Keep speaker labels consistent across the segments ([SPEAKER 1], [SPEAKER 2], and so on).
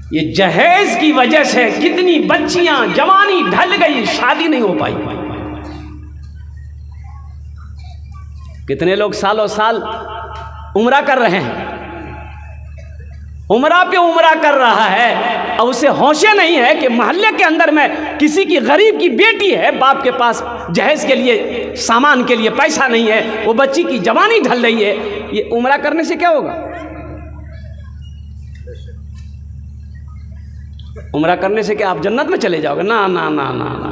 [SPEAKER 1] ये जहेज की वजह से कितनी बच्चियां जवानी ढल गई, शादी नहीं हो पाई। कितने लोग सालों साल उम्रा कर रहे हैं, उम्रा पे उम्रा कर रहा है और उसे होशे नहीं है कि मोहल्ले के अंदर में किसी की गरीब की बेटी है, बाप के पास जहेज के लिए सामान के लिए पैसा नहीं है, वो बच्ची की जवानी ढल रही है। ये उम्रा करने से क्या होगा? उम्रा करने से क्या आप जन्नत में चले जाओगे? ना ना ना ना ना।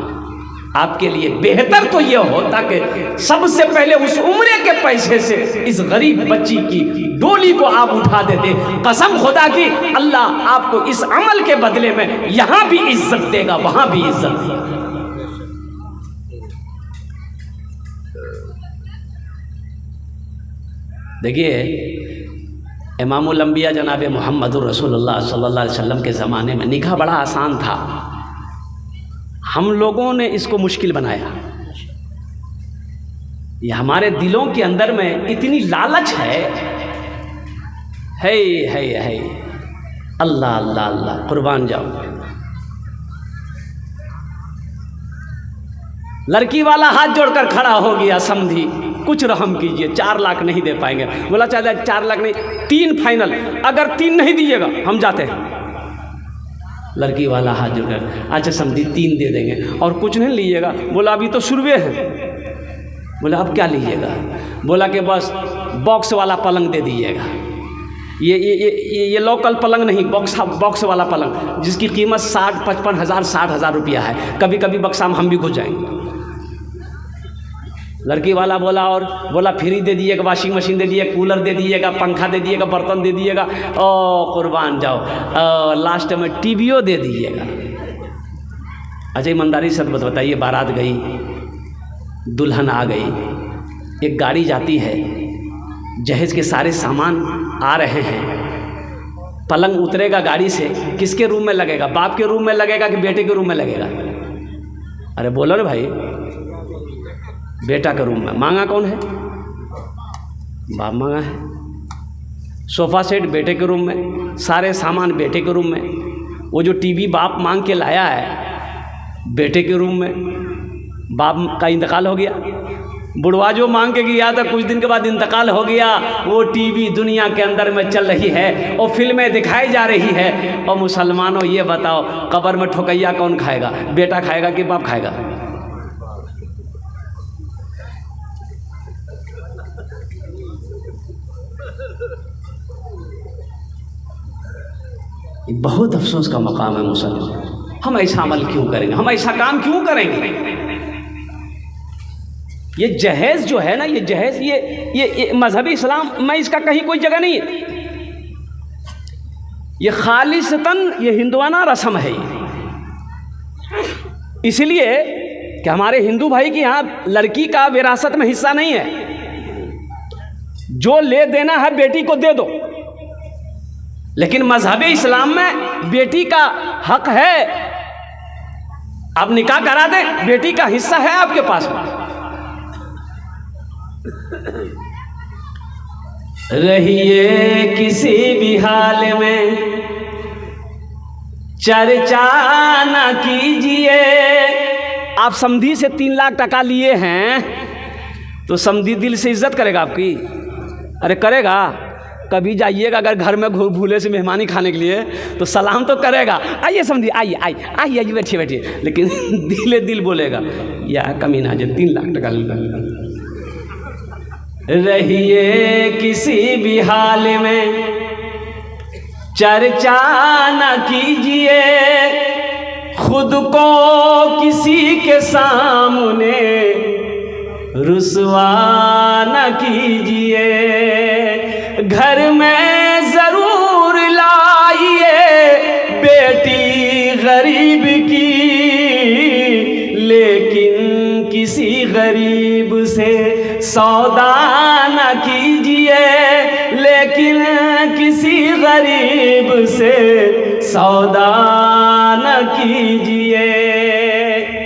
[SPEAKER 1] आपके लिए बेहतर तो यह होता कि सबसे पहले उस उम्रे के पैसे से इस गरीब बच्ची की डोली को आप उठा देते। कसम खुदा की, अल्लाह आपको इस अमल के बदले में यहां भी इज्जत देगा, वहां भी इज्जत देगा। देखिए, इमामुल अंबिया जनाब मुहम्मदुर रसूलुल्लाह सल्लल्लाहु अलैहि वसल्लम के ज़माने में निकाह बड़ा आसान था। हम लोगों ने इसको मुश्किल बनाया। ये हमारे दिलों के अंदर में इतनी लालच है। अल्लाह अल्लाह अल्लाह, कुर्बान जाओ। लड़की वाला हाथ जोड़कर खड़ा हो गया, समझी कुछ रहम कीजिए, 4 लाख नहीं दे पाएंगे। बोला चाहे 4 लाख नहीं, 3 फाइनल, अगर 3 नहीं दीजिएगा हम जाते हैं। लड़की वाला हाथ जोड़कर, अच्छा समझी 3 दे देंगे और कुछ नहीं लीजिएगा। बोला अभी तो शुरुए है। बोला अब क्या लीजिएगा? बोला कि बस बॉक्स वाला पलंग दे दीजिएगा। ये लोकल पलंग नहीं, बॉक्स वाला पलंग जिसकी कीमत 55 हज़ार 60 हज़ार रुपया है। कभी कभी बक्सा में हम भी घुस जाएंगे। लड़की वाला बोला, और बोला फ्री दे दीजिएगा, वॉशिंग मशीन दे दीजिएगा, कूलर दे दीजिएगा, पंखा दे दीजिएगा, बर्तन दे दीजिएगा, ओ कुर्बान जाओ, लास्ट में टीवीओ दे दीजिएगा। अच्छा ईमानदारी से बताइए, बारात गई, दुल्हन आ गई, एक गाड़ी जाती है, जहेज के सारे सामान आ रहे हैं, पलंग उतरेगा गाड़ी से, किसके रूम में लगेगा? बाप के रूम में लगेगा कि बेटे के रूम में लगेगा? अरे बोलो ना भाई, बेटा के रूम में। मांगा कौन है? बाप मांगा है। सोफ़ा सेट बेटे के रूम में, सारे सामान बेटे के रूम में। वो जो टीवी बाप मांग के लाया है बेटे के रूम में, बाप का इंतकाल हो गया। बुढ़वा जो मांग के गया था कुछ दिन के बाद इंतकाल हो गया। वो टीवी दुनिया के अंदर में चल रही है और फिल्में दिखाई जा रही है। और मुसलमानों ये बताओ, कब्र में ठोकैया कौन खाएगा? बेटा खाएगा कि बाप खाएगा? बहुत अफसोस का मकाम है मुसलमान। हम ऐसा अमल क्यों करेंगे? हम ऐसा काम क्यों करेंगे? ये जहेज जो है ना, ये जहेज ये मजहबी इस्लाम में इसका कहीं कोई जगह नहीं है। ये खालिसतन ये हिंदुआना रस्म है। इसलिए कि हमारे हिंदू भाई के यहाँ लड़की का विरासत में हिस्सा नहीं है। जो ले देना है बेटी को दे दो, लेकिन मजहब इस्लाम में बेटी का हक है। आप निकाह करा दें, बेटी का हिस्सा है आपके पास में। रहिए किसी भी हाल में चर्चा न कीजिए। आप समधी से 3 लाख टका लिए हैं तो समधी दिल से इज्जत करेगा आपकी? अरे करेगा। कभी जाइएगा अगर घर में भूले से मेहमानी खाने के लिए तो सलाम तो करेगा, आइए समझिए, आइए आइए आइए आइए बैठिए बैठिए, लेकिन दिले दिल बोलेगा या कमीना जो 3 लाख टका लेगा। रहिए किसी भी हाल में चर्चा न कीजिए, खुद को किसी के सामने रुसवा न कीजिए। घर में जरूर लाइए बेटी गरीब की, लेकिन किसी गरीब से सौदा न कीजिए, लेकिन किसी गरीब से सौदा न कीजिए।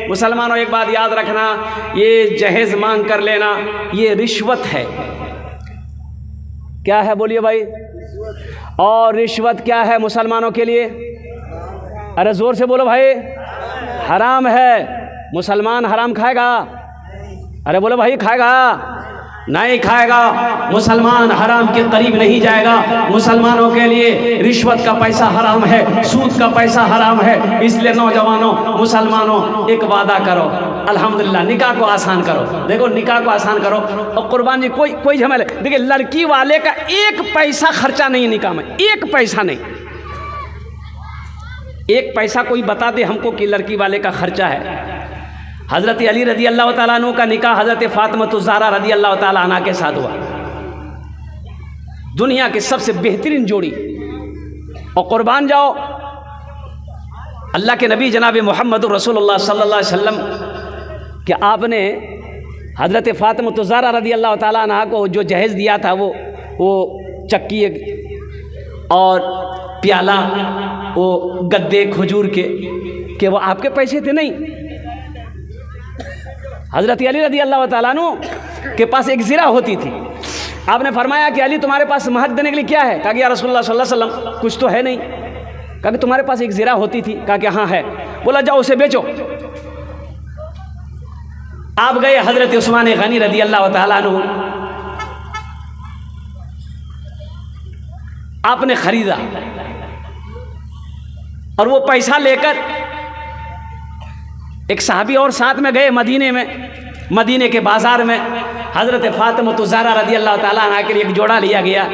[SPEAKER 1] मुसलमानों एक बात याद रखना, ये जहेज मांग कर लेना ये रिश्वत है। क्या है बोलिए भाई? और रिश्वत क्या है मुसलमानों के लिए? अरे ज़ोर से बोलो भाई, हराम है। मुसलमान हराम खाएगा? अरे बोलो भाई, खाएगा? नहीं खाएगा। मुसलमान हराम के करीब नहीं जाएगा। मुसलमानों के लिए रिश्वत का पैसा हराम है, सूद का पैसा हराम है। इसलिए नौजवानों, मुसलमानों, एक वादा करो, अल्हम्दुलिल्लाह, निकाह को आसान करो। देखो, निकाह को आसान करो। और कुर्बान जी, कोई झमेला, देखिए लड़की वाले का एक पैसा खर्चा नहीं है निकाह में, एक पैसा नहीं। एक पैसा कोई बता दे हमको कि लड़की वाले का खर्चा है। हज़रत अली रज़ी अल्लाह ताला अन्हु का निकाह हज़रत फ़ातिमा ज़हरा रज़ी अल्लाह ताला अन्हा के साथ हुआ। दुनिया की सबसे बेहतरीन जोड़ी। और कुर्बान जाओ, अल्लाह के नबी जनाब मोहम्मद रसूलुल्लाह सल्लल्लाहु अलैहि वसल्लम कि आपने हज़रत फ़ातिमा ज़हरा रज़ी अल्लाह ताला अन्हा को जो जहेज़ दिया था, वो चक्की और प्याला, वो गद्दे खजूर के वो आपके पैसे थे? नहीं। हज़रत अली रज़ी अल्लाह ताला अन्हु के पास एक ज़िरा होती थी। आपने फरमाया कि अली, तुम्हारे पास महर देने के लिए क्या है? कहा कि या रसूलुल्लाह सल्लल्लाहु अलैहि वसल्लम, कुछ तो है नहीं। कहा कि तुम्हारे पास एक ज़िरा होती थी? कहा कि हाँ है। बोला जाओ उसे बेचो। आप गए हज़रत उस्मान गनी रज़ी अल्लाह ताला अन्हु, आपने ख़रीदा और वो पैसा लेकर एक सहाबी और साथ में गए मदीने के बाज़ार में। हज़रत फ़ातिमा ज़हरा रज़ी अल्लाह ताला अन्हा के लिए एक जोड़ा लिया गया,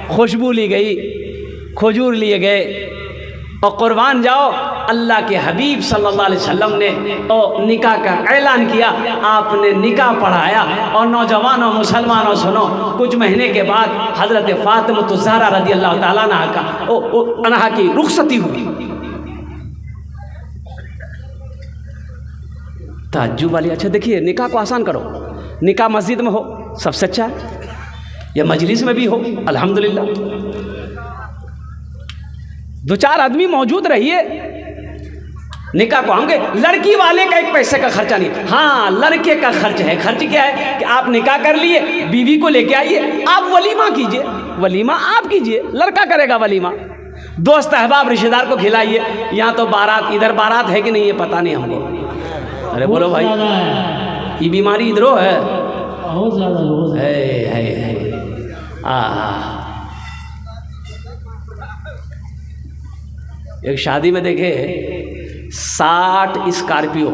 [SPEAKER 1] खुशबू ली गई, खजूर लिए गए। और कुर्बान जाओ, अल्लाह के हबीब सल्लल्लाहु अलैहि वसल्लम ने निकाह का ऐलान किया। आपने निकाह पढ़ाया। और नौजवानों, मुसलमानों, सुनो, कुछ महीने के बाद हज़रत फ़ातिमा ज़हरा रज़ी अल्लाह ताला अन्हा की रुखसती हुई। ताज्जुब वाली। अच्छा देखिए, निकाह को आसान करो। निकाह मस्जिद में हो सबसे अच्छा है, या मजलिस में भी हो, अल्हम्दुलिल्लाह। दो चार आदमी मौजूद रहिए, निकाह को होंगे। लड़की वाले का एक पैसे का खर्चा नहीं। हाँ, लड़के का खर्च है। खर्च क्या है कि आप निकाह कर लिए, बीवी को लेके आइए, आप वलीमा कीजिए। वलीमा आप कीजिए, लड़का करेगा वलीमा। दोस्त अहबाब रिश्तेदार को खिलाइए। यहाँ तो बारात, इधर बारात है कि नहीं ये पता नहीं हमको। अरे बोलो भाई, ये बीमारी इधरों है, बहुत ज़्यादा लोग है। एक शादी में देखे 60 स्कॉर्पियो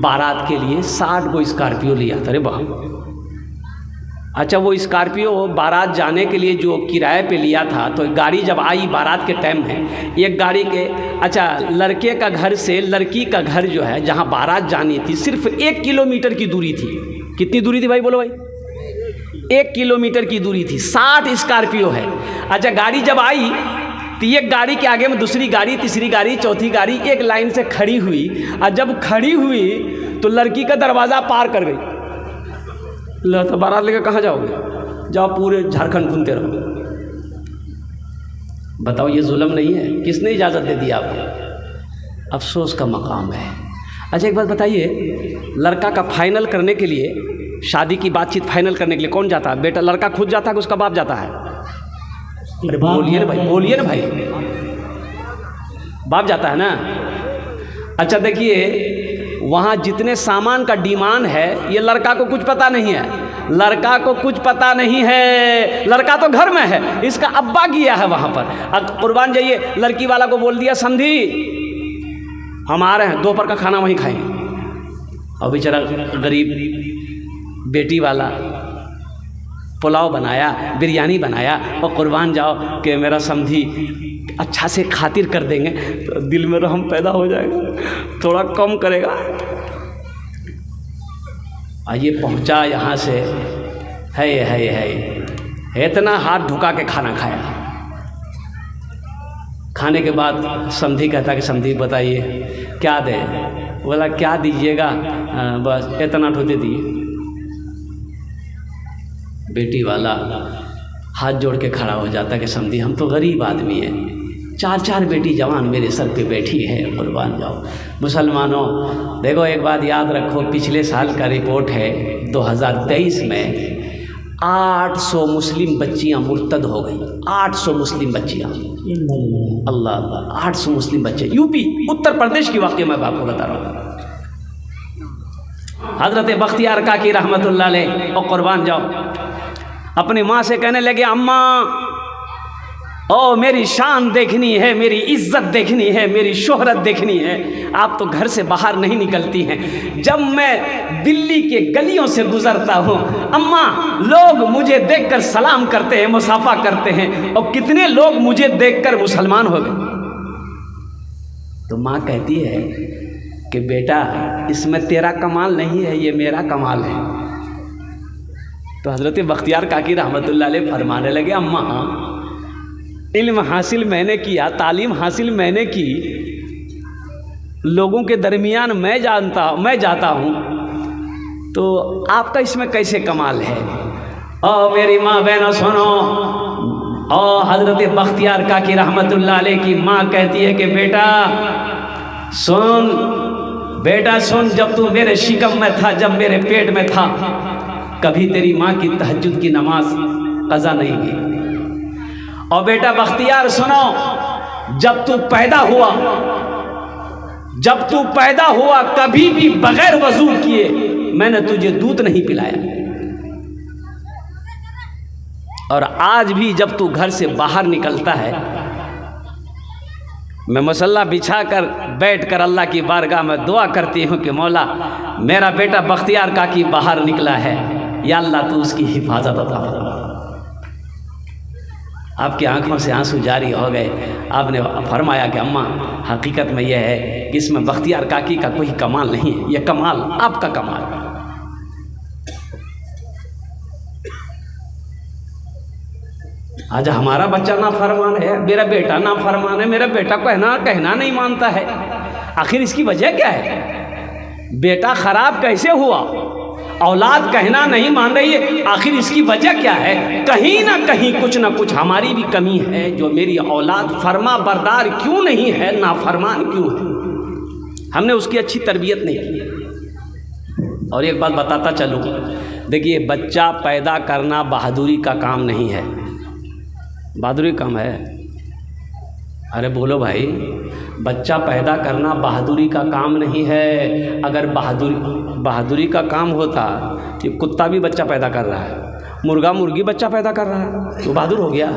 [SPEAKER 1] बारात के लिए, 60 को स्कॉर्पियो लिया था। अरे बाप। अच्छा, वो स्कॉर्पियो बारात जाने के लिए जो किराए पे लिया था, तो गाड़ी जब आई बारात के टाइम में, एक गाड़ी के, अच्छा, लड़के का घर से लड़की का घर जो है, जहाँ बारात जानी थी, सिर्फ 1 किलोमीटर की दूरी थी। कितनी दूरी थी भाई, बोलो भाई? 1 किलोमीटर की दूरी थी। 60 स्कॉर्पियो है। अच्छा, गाड़ी जब आई तो एक गाड़ी के आगे में दूसरी गाड़ी, तीसरी गाड़ी, चौथी गाड़ी एक लाइन से खड़ी हुई। और जब खड़ी हुई तो लड़की का दरवाज़ा पार कर गई। लो, तो बारात लेकर कहाँ जाओगे? जाओ पूरे झारखंड घूमते रहो। बताओ, ये जुल्म नहीं है? किसने इजाज़त दे दी आपको? अफसोस का मकाम है। अच्छा, एक बात बताइए, लड़का का फाइनल करने के लिए, शादी की बातचीत फाइनल करने के लिए कौन जाता है? बेटा, लड़का खुद जाता है कि उसका बाप जाता है? अरे बोलिए ना भाई, बोलिए ना भाई। बाप जाता है ना। अच्छा देखिए, वहाँ जितने सामान का डिमांड है, ये लड़का को कुछ पता नहीं है। लड़का को कुछ पता नहीं है। लड़का तो घर में है, इसका अब्बा गया है वहाँ पर। अब कुर्बान जाइए, लड़की वाला को बोल दिया, समझी हम आ रहे हैं, दोपहर का खाना वहीं खाएंगे। और बेचारा गरीब बेटी वाला पुलाव बनाया, बिरयानी बनाया। और कुर्बान जाओ कि मेरा समझी अच्छा से खातिर कर देंगे तो दिल में रहम पैदा हो जाएगा, थोड़ा कम करेगा। ये पहुंचा यहाँ से, है इतना हाथ ढुका के खाना खाया। खाने के बाद समधी कहता कि समधी बताइए क्या दें? बोला क्या दीजिएगा? बस इतना तो दे दिए। बेटी वाला हाथ जोड़ के खड़ा हो जाता कि समधी हम तो गरीब आदमी हैं, 4 बेटी जवान मेरे सर पे बैठी है। कुर्बान जाओ। मुसलमानों देखो, एक बात याद रखो, पिछले साल का रिपोर्ट है 2023 में 800 मुस्लिम बच्चियां मुर्तद हो गई। 800 मुस्लिम बच्चियां। अल्लाह अल्लाह, 800 मुस्लिम बच्चे, यूपी उत्तर प्रदेश की वाक़ई मैं आपको बता रहा हूँ। हज़रत बख्तियार काकी रहमतुल्लाह अलैह और कुर्बान जाओ अपनी माँ से कहने लगे, अम्मा ओ मेरी शान देखनी है, मेरी इज्जत देखनी है, मेरी शोहरत देखनी है, आप तो घर से बाहर नहीं निकलती हैं। जब मैं दिल्ली के गलियों से गुजरता हूँ अम्मा, लोग मुझे देखकर सलाम करते हैं, मुसाफा करते हैं, और कितने लोग मुझे देखकर मुसलमान हो गए। तो माँ कहती है कि बेटा इसमें तेरा कमाल नहीं है, ये मेरा कमाल है। तो हज़रत बख्तियार काकी रहमतुल्लाह अलैह फरमाने लगे, अम्मा इल्म हासिल मैंने किया, तालीम हासिल मैंने की, लोगों के दरमियान मैं जाता हूँ, तो आपका इसमें कैसे कमाल है? और मेरी माँ बहनों सुनो, और हज़रत बख्तियार काकी रहमतुल्लाह अलैह की माँ कहती है कि बेटा सुन, जब तू मेरे शिकम में था, जब मेरे पेट में था, कभी तेरी माँ की तहज्जुद की नमाज कज़ा नहीं की। और बेटा बख्तियार सुनो, जब तू पैदा हुआ कभी भी बगैर वजू किए मैंने तुझे दूध नहीं पिलाया, और आज भी जब तू घर से बाहर निकलता है, मैं मसल्ला बिछाकर बैठकर अल्लाह की बारगाह में दुआ करती हूँ कि मौला मेरा बेटा बख्तियार काकी बाहर निकला है, या अल्लाह तू उसकी हिफाजत अता फरमा। आपकी आंखों से आंसू जारी हो गए। आपने फरमाया कि अम्मा हकीकत में यह है कि इसमें बख्तियार काकी का कोई कमाल नहीं है, यह कमाल आपका कमाल है। आज हमारा बच्चा ना फरमान है, मेरा बेटा ना फरमान है, मेरा बेटा कहना नहीं मानता है। आखिर इसकी वजह क्या है? बेटा खराब कैसे हुआ? औलाद कहना नहीं मान रही है, आखिर इसकी वजह क्या है? कहीं ना कहीं कुछ ना कुछ हमारी भी कमी है, जो मेरी औलाद फरमा बरदार क्यों नहीं है, नाफरमान क्यों है? हमने उसकी अच्छी तरबियत नहीं की। और एक बात बताता चलूँ, देखिए बच्चा पैदा करना बहादुरी का काम नहीं है। बहादुरी काम है? अरे बोलो भाई, बच्चा पैदा करना बहादुरी का काम नहीं है। अगर बहादुरी का काम होता, ये कुत्ता भी बच्चा पैदा कर रहा है, मुर्गा मुर्गी बच्चा पैदा कर रहा है, तो बहादुर हो गया?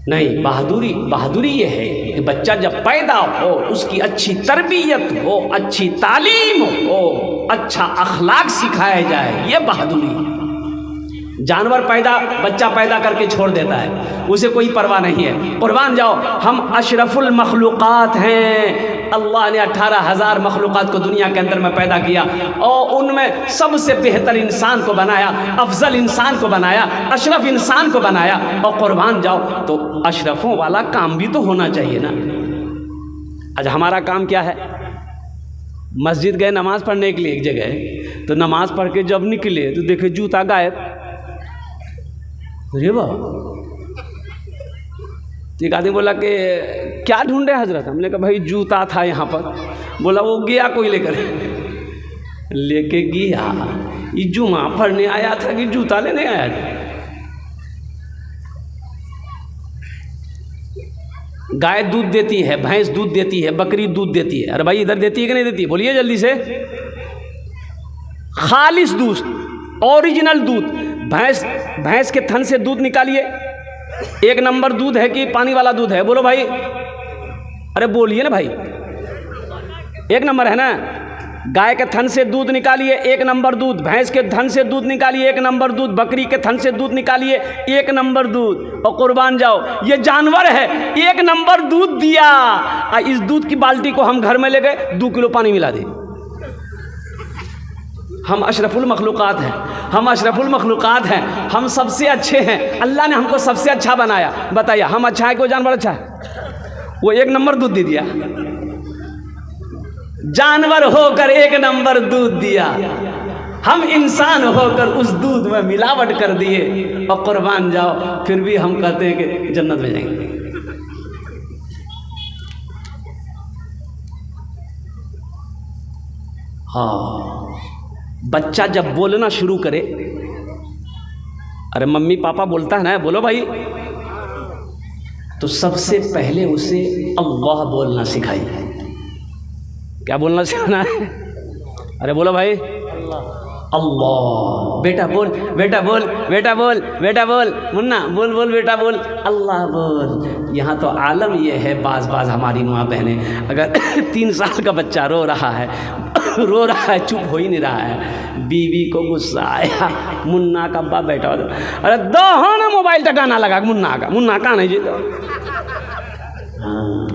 [SPEAKER 1] नहीं, बहादुरी ये है कि बच्चा जब पैदा हो उसकी अच्छी तरबियत हो, अच्छी तालीम हो, अच्छा अखलाक सिखाया जाए, ये बहादुरी है। जानवर बच्चा पैदा करके छोड़ देता है, उसे कोई परवाह नहीं है। कुर्बान जाओ, हम अशरफुल मखलूक़ात हैं। अल्लाह ने 18,000 मखलूक़ात को दुनिया के अंदर में पैदा किया, और उनमें सबसे बेहतर इंसान को बनाया, अफजल इंसान को बनाया, अशरफ इंसान को बनाया। और कुर्बान जाओ, तो अशरफों वाला काम भी तो होना चाहिए ना। आज हमारा काम क्या है? मस्जिद गए नमाज़ पढ़ने के लिए एक जगह, तो नमाज़ पढ़ के जब निकले तो देखे जूता गायब। अरे वाह! एक आदमी बोला कि क्या ढूंढे हजरत? हमने कहा भाई जूता था यहाँ पर। बोला वो गया कोई लेके गया, ये जुमा पढ़ने आया था कि जूता लेने आया था? गाय दूध देती है, भैंस दूध देती है, बकरी दूध देती है। अरे भाई इधर देती है कि नहीं देती? बोलिए जल्दी से। खालिस दूध, ओरिजिनल दूध, भैंस के थन से दूध निकालिए, 1 नंबर दूध है कि पानी वाला दूध है? बोलो भाई, अरे बोलिए ना भाई, 1 नंबर है ना? गाय के थन से दूध निकालिए, 1 नंबर दूध। भैंस के थन से दूध निकालिए, 1 नंबर दूध। बकरी के थन से दूध निकालिए, 1 नंबर दूध। और कुर्बान जाओ, ये जानवर है, 1 नंबर दूध दिया। इस दूध की बाल्टी को हम घर में ले गए, 2 किलो पानी मिला दी। हम अशरफुल मखलूक़ात हैं, हम सबसे अच्छे हैं। अल्लाह ने हमको सबसे अच्छा बनाया। बताइए हम अच्छा है कि वो जानवर अच्छा है? वो 1 नंबर दूध दे दिया, जानवर होकर 1 नंबर दूध दिया। हम इंसान होकर उस दूध में मिलावट कर दिए, और कुर्बान जाओ फिर भी हम कहते हैं कि जन्नत में जाएंगे। हाँ, बच्चा जब बोलना शुरू करे, अरे मम्मी पापा बोलता है ना, बोलो भाई, तो सबसे पहले उसे अल्लाह बोलना सिखाइए। क्या बोलना सिखाना है? अरे बोलो भाई, अल्लाह। बेटा बोल, बेटा बोल, बेटा बोल, बेटा बोल, मुन्ना बोल बोल, बेटा बोल, अल्लाह बोल। यहाँ तो आलम ये है, बाज हमारी माँ बहनें, अगर 3 साल का बच्चा रो रहा है रो रहा है, चुप हो ही नहीं रहा है, बीवी को गुस्सा आया, मुन्ना का अब्बा बैठा हो, अरे दो हो ना मोबाइल का गाना लगा, मुन्ना का नहीं जी दो। हाँ,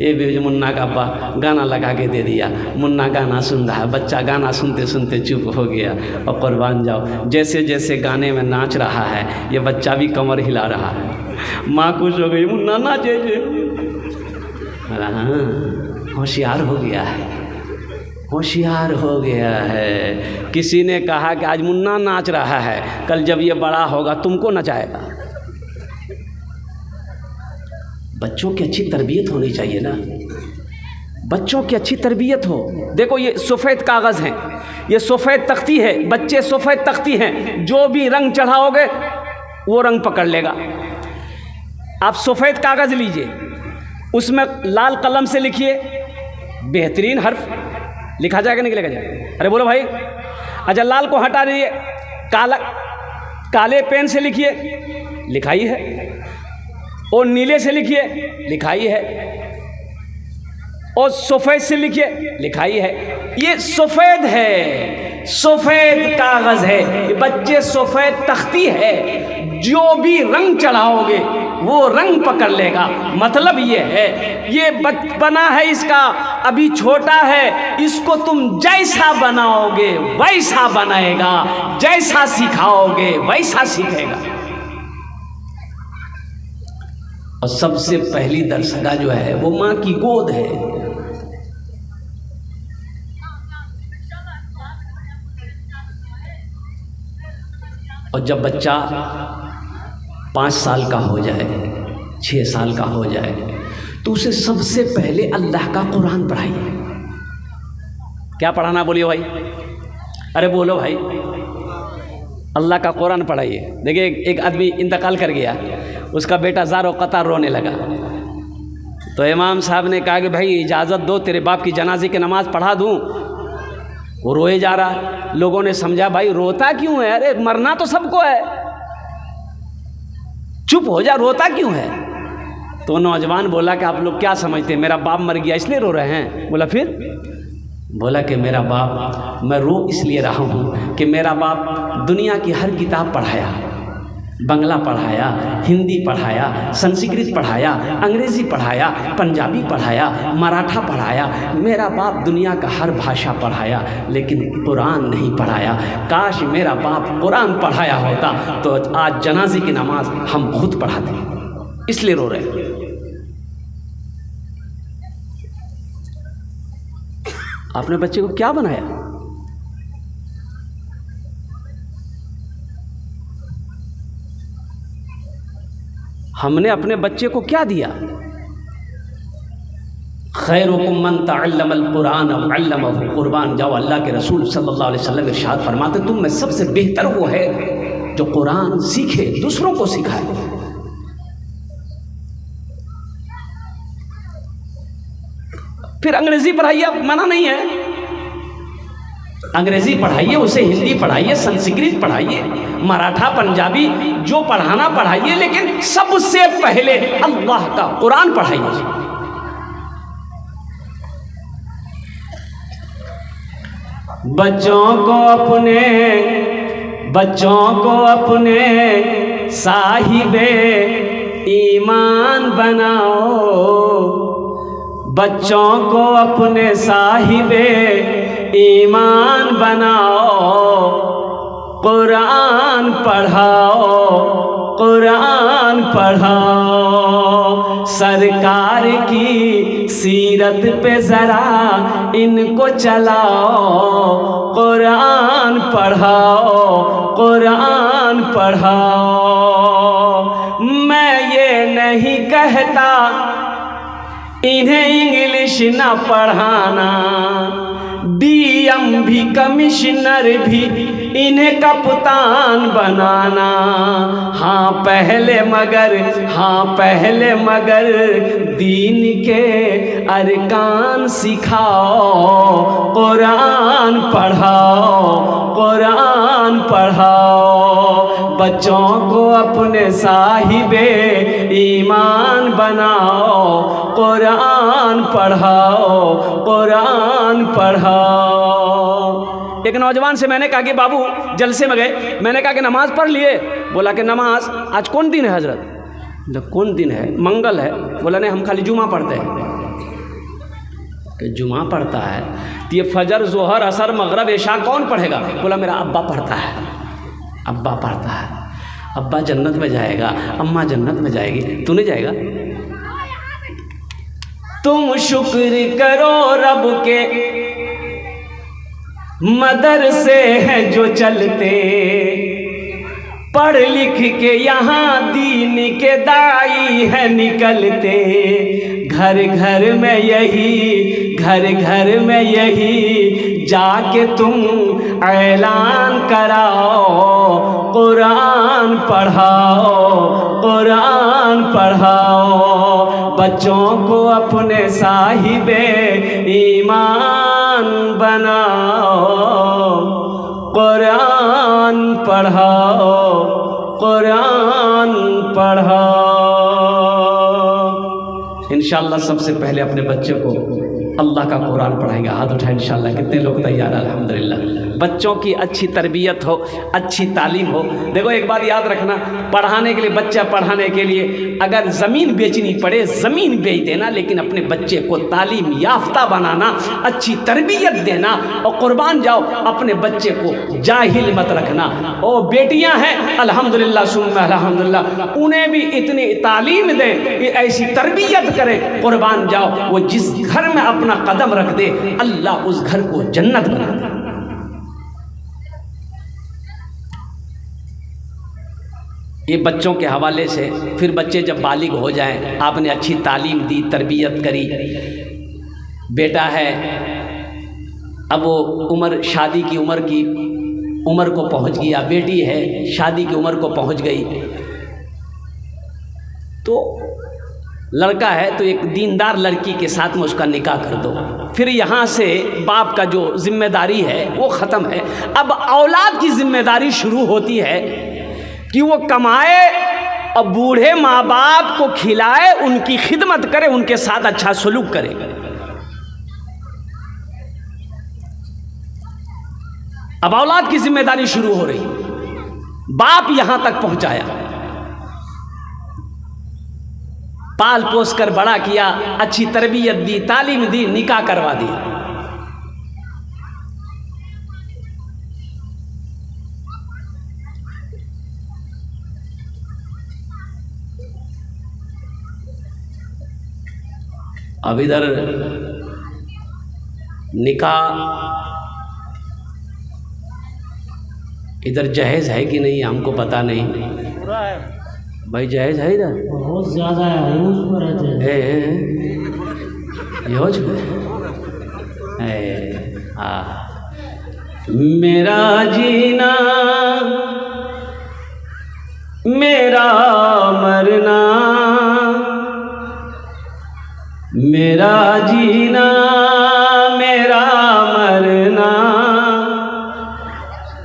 [SPEAKER 1] ये भी मुन्ना का अब्बा गाना लगा के दे दिया, मुन्ना गाना सुन रहा है, बच्चा गाना सुनते सुनते चुप हो गया। और कुर्बान जाओ, जैसे जैसे गाने में नाच रहा है ये बच्चा भी कमर हिला रहा है, माँ खुश हो गई, मुन्ना नाचे। हाँ, होशियार हो गया है, होशियार हो गया है। किसी ने कहा कि आज मुन्ना नाच रहा है, कल जब ये बड़ा होगा तुमको नचाएगा। बच्चों की अच्छी तरबियत होनी चाहिए ना, बच्चों की अच्छी तरबियत हो। देखो ये सफ़ेद कागज़ हैं, ये सफ़ेद तख्ती है, बच्चे सफ़ेद तख्ती हैं, जो भी रंग चढ़ाओगे वो रंग पकड़ लेगा। आप सफ़ेद कागज़ लीजिए, उसमें लाल कलम से लिखिए, बेहतरीन हर्फ लिखा जाएगा, नहीं लिखा जाएगा? अरे बोलो भाई। अच्छा, लाल को हटा दीजिए, काले पेन से लिखिए, लिखाई है। और नीले से लिखिए, लिखाई है। और सफ़ेद से लिखिए, लिखाई है। ये सफ़ेद है, सफ़ेद कागज़ है, ये बच्चे सफ़ेद तख्ती है, जो भी रंग चढ़ाओगे वो रंग पकड़ लेगा। मतलब ये है, ये बचपना है इसका, अभी छोटा है, इसको तुम जैसा बनाओगे वैसा बनाएगा, जैसा सिखाओगे वैसा सीखेगा। और सबसे पहली दरसगाह जो है वो माँ की गोद है। और जब बच्चा 5 साल का हो जाए, 6 साल का हो जाए, तो उसे सबसे पहले अल्लाह का कुरान पढ़ाइए। क्या पढ़ाना बोलिए भाई? अरे बोलो भाई, अल्लाह का कुरान पढ़ाइए। देखिए एक आदमी इंतकाल कर गया, उसका बेटा ज़ारो कतार रोने लगा, तो इमाम साहब ने कहा कि भाई इजाज़त दो, तेरे बाप की जनाजे की नमाज़ पढ़ा दूँ। वो रोए जा रहा, लोगों ने समझा भाई रोता क्यों है, अरे मरना तो सबको है, चुप हो जा, रोता क्यों है? तो नौजवान बोला कि आप लोग क्या समझते हैं, मेरा बाप मर गया इसलिए रो रहे हैं? बोला फिर? बोला कि मेरा बाप, मैं रो इसलिए रहा हूँ कि मेरा बाप दुनिया की हर किताब पढ़ाया, बंगला पढ़ाया, हिंदी पढ़ाया, संस्कृत पढ़ाया, अंग्रेज़ी पढ़ाया, पंजाबी पढ़ाया, मराठा पढ़ाया, मेरा बाप दुनिया का हर भाषा पढ़ाया, लेकिन कुरान नहीं पढ़ाया। काश मेरा बाप कुरान पढ़ाया होता तो आज जनाजे की नमाज हम खुद पढ़ाते, इसलिए रो रहे हैं। आपने बच्चे को क्या बनाया? हमने अपने बच्चे को क्या दिया? खैरुकुम मन तअल्लमल कुरान व अल्लमहु। कुर्बान जाओ, अल्लाह के रसूल सल्लल्लाहु अलैहि वसल्लम इरशाद फरमाते, तुम में सबसे बेहतर वो है जो कुरान सीखे, दूसरों को सिखाए। फिर अंग्रेजी पढ़ाइए, मना नहीं है, अंग्रेजी पढ़ाइए, उसे हिंदी पढ़ाइए, संस्कृत पढ़ाइए, मराठा पंजाबी जो पढ़ाना पढ़ाइए, लेकिन सबसे पहले अल्लाह का कुरान पढ़ाइए। बच्चों को अपने साहिबे ईमान बनाओ, बच्चों को अपने साहिबे ईमान बनाओ, कुरान पढ़ाओ, कुरान पढ़ाओ। सरकार की सीरत पे ज़रा इनको चलाओ, कुरान पढ़ाओ, कुरान पढ़ाओ। मैं ये नहीं कहता इन्हें इंग्लिश ना पढ़ाना, डीएम भी कमिश्नर भी इन्हें कप्तान बनाना। हाँ पहले मगर दीन के अरकान सिखाओ, कुरान पढ़ाओ, बच्चों को अपने साहिबे ईमान बनाओ, कुरान पढ़ाओ। एक नौजवान से मैंने कहा कि बाबू जलसे में गए, मैंने कहा कि नमाज पढ़ लिए? बोला कि नमाज आज कौन दिन है हजरत? कौन दिन है? मंगल है। बोला नहीं, हम खाली जुमा पढ़ते हैं। कि जुमा पढ़ता है तो ये फजर जोहर असर मगरब इशा कौन पढ़ेगा? बोला मेरा अब्बा पढ़ता है। अब्बा जन्नत में जाएगा, अम्मा जन्नत में जाएगी, तू नहीं जाएगा? तुम शुक्र करो रब के मदरसे हैं जो चलते, पढ़ लिख के यहाँ दीन के दाई है निकलते। घर घर में यही जाके तुम ऐलान कराओ, कुरान पढ़ाओ, बच्चों को अपने साहिबे ईमान बनाओ, कुरान पढ़ाओ। इंशाअल्लाह सबसे पहले अपने बच्चे को अल्लाह का कुरान पढ़ाएंगे। हाथ उठाए इंशाअल्लाह। कितने लोग तैयार हैं? अल्हम्दुलिल्लाह। बच्चों की अच्छी तरबियत हो, अच्छी तालीम हो। देखो एक बात याद रखना, पढ़ाने के लिए, बच्चा पढ़ाने के लिए अगर ज़मीन बेचनी पड़े ज़मीन बेच देना, लेकिन अपने बच्चे को तालीम याफ्ता बनाना, अच्छी तरबियत देना। और कुर्बान जाओ, अपने बच्चे को जाहिल मत रखना। और बेटियां हैं अल्हम्दुलिल्लाह सुम्मा अल्हम्दुलिल्लाह, उन्हें भी इतनी तालीम दें, ऐसी तरबियत करें, कुर्बान जाओ। वो जिस घर में अपना कदम रख दे, अल्लाह उस घर को जन्नत बना दे। ये बच्चों के हवाले से। फिर बच्चे जब बालिग हो जाएं, आपने अच्छी तालीम दी, तरबियत करी, बेटा है अब वो उम्र, शादी की उम्र को पहुंच गया, बेटी है शादी की उम्र को पहुंच गई, तो लड़का है तो एक दीनदार लड़की के साथ में उसका निकाह कर दो। फिर यहाँ से बाप का जो जिम्मेदारी है वो ख़त्म है। अब औलाद की जिम्मेदारी शुरू होती है कि वो कमाए और बूढ़े माँ बाप को खिलाए, उनकी खिदमत करे, उनके साथ अच्छा सलूक करे। अब औलाद की जिम्मेदारी शुरू हो रही। बाप यहां तक पहुंचाया, पाल पोस कर बड़ा किया, अच्छी तरबियत दी, तालीम दी, निकाह करवा दिया। अब इधर निकाह, इधर जहेज है कि नहीं हमको पता नहीं। भाई जहेज है इधर?
[SPEAKER 2] बहुत ज़्यादा है,
[SPEAKER 1] यूज मेरा जीना मेरा मरना, मेरा जीना मेरा मरना,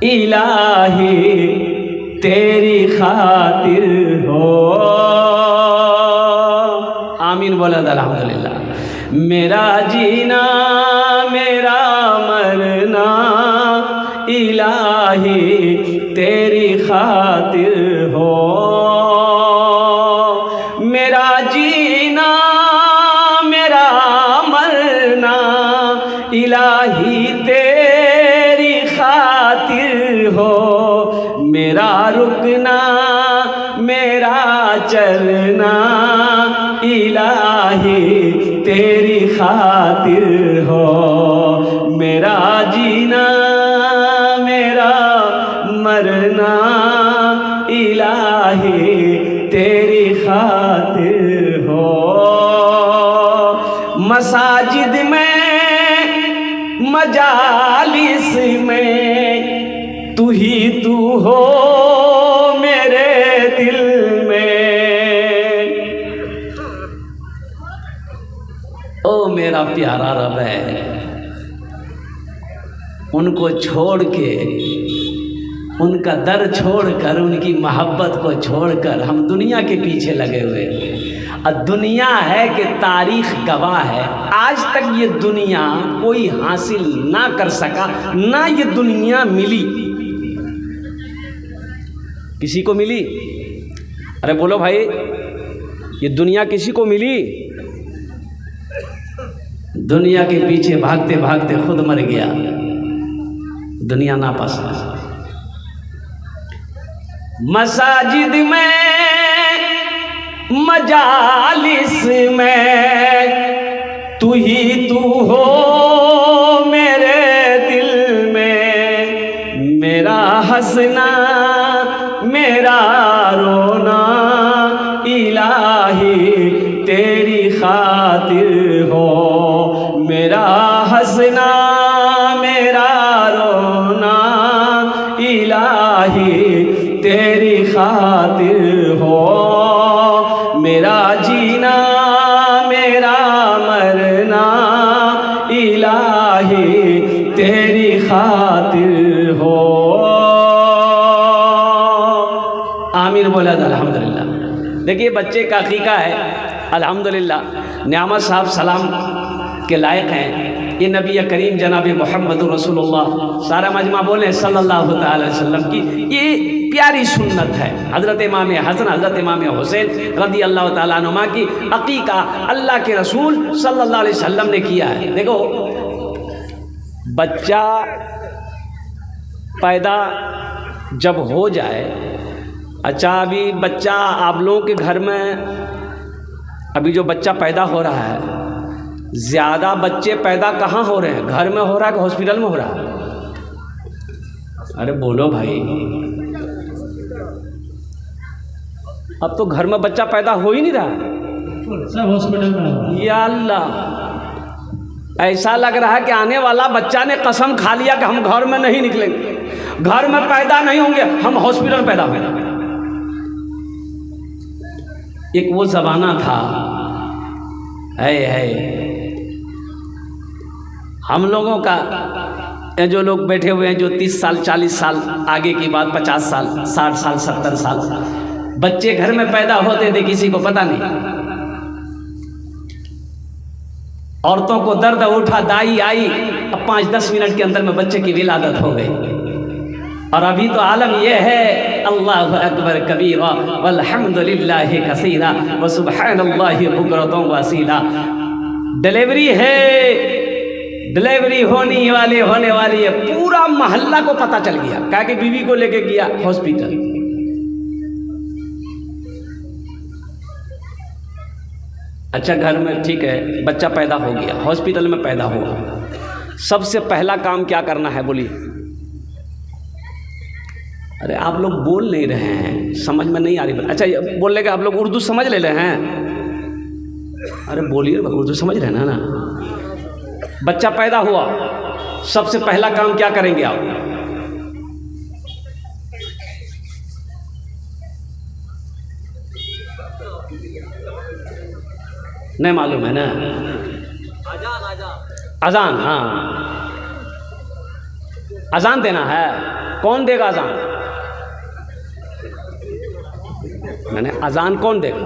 [SPEAKER 1] इलाही तेरी खातिर हो। आमीन बोला अल्हम्दुलिल्लाह। मेरा जीना मेरा मरना, इलाही तेरी खातिर हो। मेरा जीना मेरा मरना, इलाही तेरी खातिर हो। मेरा रुकना मेरा चलना, इलाही तेरी खातिर हो। मेरा जीना मेरा मरना, इलाही तेरी खातिर हो। मसाजिद में मजालिस में तू ही तू हो मेरे दिल में। ओ मेरा प्यारा रब है, उनको छोड़ के, उनका दर छोड़कर, उनकी मोहब्बत को छोड़कर हम दुनिया के पीछे लगे हुए। और दुनिया है कि तारीख गवाह है, आज तक ये दुनिया कोई हासिल ना कर सका, ना ये दुनिया मिली। किसी को मिली? अरे बोलो भाई, ये दुनिया किसी को मिली? दुनिया के पीछे भागते भागते खुद मर गया, दुनिया ना पा सका। मसाजिद में, मजालिस में, तू ही तू हो मेरे दिल में। मेरा हंसना, मेरा रोना, इलाही तेरी खातिर हो। मेरा हंसना, मेरा रोना, इलाही तेरी खातिर हो। मेरा जीना, मेरा मरना, इलाही तेरी खातिर हो। आमीन बोला था अल्हम्दुलिल्लाह। देखिए बच्चे का अकीका है, अल्हम्दुलिल्लाह। न्यामत साहब सलाम के लायक हैं। ये नबी करीम जनाब मोहम्मद रसूलुल्लाह, सारा मजमा बोले सल्लल्लाहु अलैहि वसल्लम की ये प्यारी सुन्नत है। हज़रत इमाम हसन, हज़रत इमाम हुसैन रज़ी अल्लाह तआला अन्हुमा की अकीका अल्लाह के रसूल सल्लल्लाहु अलैहि वसल्लम ने किया है। देखो बच्चा पैदा जब हो जाए, अच्छा अभी बच्चा आप लोगों के घर में अभी जो बच्चा पैदा हो रहा है, ज़्यादा बच्चे पैदा कहाँ हो रहे हैं? घर में हो रहा है कि हॉस्पिटल में हो रहा है? अरे बोलो भाई, अब तो घर में बच्चा पैदा हो ही नहीं रहा, सब हॉस्पिटल में। या अल्लाह, ऐसा लग रहा है कि आने वाला बच्चा ने कसम खा लिया कि हम घर में नहीं निकलेंगे, घर में पैदा नहीं होंगे, हम हॉस्पिटल में पैदा होंगे। एक वो ज़माना था, है हम लोगों का, जो लोग बैठे हुए हैं जो 30 साल 40 साल आगे की बात, 50 साल 60 साल 70 साल बच्चे घर में पैदा होते थे, किसी को पता नहीं। औरतों को दर्द उठा, दाई आई, अब 5-10 मिनट के अंदर में बच्चे की विलादत हो गई। और अभी तो आलम यह है, अल्लाहु अकबर कबीरा वल्हम्दुलिल्लाहि कसीरा व सुब्हानल्लाहि बुकरतन व असीला। डिलीवरी है, डिलीवरी होने वाली है, पूरा मोहल्ला को पता चल गया, कहा कि बीवी को लेके गया हॉस्पिटल। अच्छा घर में ठीक है, बच्चा पैदा हो गया, हॉस्पिटल में पैदा हुआ, सबसे पहला काम क्या करना है बोलिए? अरे आप लोग बोल नहीं रहे हैं, समझ में नहीं आ रही। अच्छा बोलने का आप लोग उर्दू समझ ले रहे हैं? अरे बोलिए, उर्दू समझ रहे हैं ना? बच्चा पैदा हुआ, सबसे पहला काम क्या करेंगे आप? नहीं मालूम है ना? अजान, हाँ अजान देना है। कौन देगा अजान? मैंने अजान कौन देगा?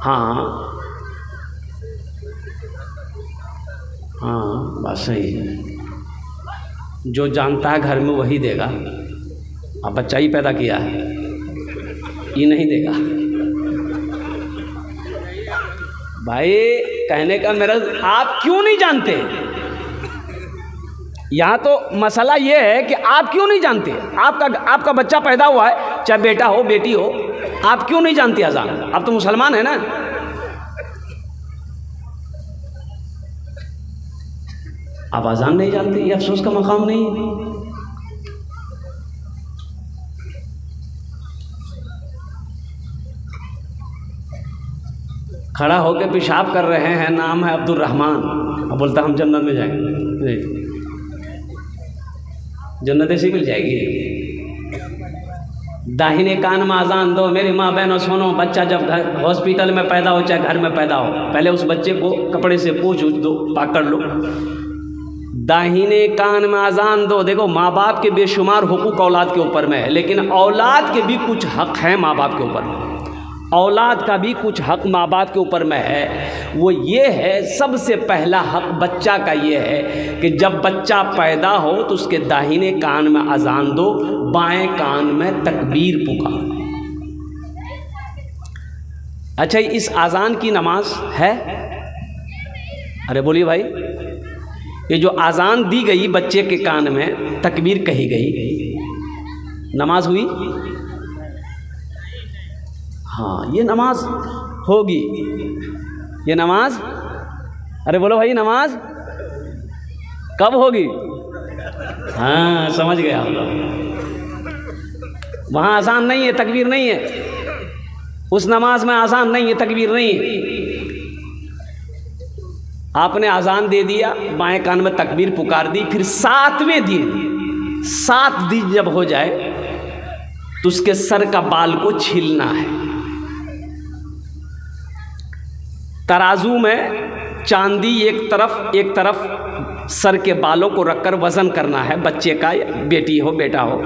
[SPEAKER 1] हाँ हाँ बात सही है, जो जानता है घर में वही देगा। अब बच्चा ही पैदा किया है, ये नहीं देगा भाई। कहने का मेरा, आप क्यों नहीं जानते? यहाँ तो मसला ये है कि आप क्यों नहीं जानते? आपका बच्चा पैदा हुआ है, चाहे बेटा हो बेटी हो, आप क्यों नहीं जानते अजान? आप तो मुसलमान है ना? आप अजान नहीं जानते, ये अफसोस का मकाम नहीं है। खड़ा होकर पेशाब कर रहे हैं, नाम है अब्दुल रहमान, अब बोलता हम जन्नत में जाएंगे। जन्नत ऐसी मिल जाएगी। दाहिने कान में अजान दो, मेरी माँ बहनों सुनो, बच्चा जब घर हॉस्पिटल में पैदा हो चाहे घर में पैदा हो, पहले उस बच्चे को कपड़े से पोंछ दो, पकड़ लो, दाहिने कान में अजान दो। देखो माँ बाप के बेशुमार हुकूक औलाद के ऊपर में है, लेकिन औलाद के भी कुछ हक हैं माँ बाप के ऊपर, औलाद का भी कुछ हक माँ बाप के ऊपर में है। वो ये है, सबसे पहला हक बच्चा का ये है कि जब बच्चा पैदा हो तो उसके दाहिने कान में अजान दो, बाएं कान में तकबीर पुकार। अच्छा, इस अजान की नमाज है? अरे बोलिए भाई, ये जो अजान दी गई बच्चे के कान में, तकबीर कही गई, नमाज हुई? हाँ, ये नमाज होगी, ये नमाज, अरे बोलो भाई, नमाज कब होगी? हाँ, समझ गए आप लोग। वहाँ आसान नहीं है, तकबीर नहीं है, उस नमाज में आसान नहीं है, तकबीर नहीं है। आपने आज़ान दे दिया, बाएं कान में तकबीर पुकार दी, फिर 7वें दिन, 7 दिन जब हो जाए तो उसके सर का बाल को छीलना है। तराजू में चांदी एक तरफ सर के बालों को रखकर वज़न करना है, बच्चे का, बेटी हो बेटा हो,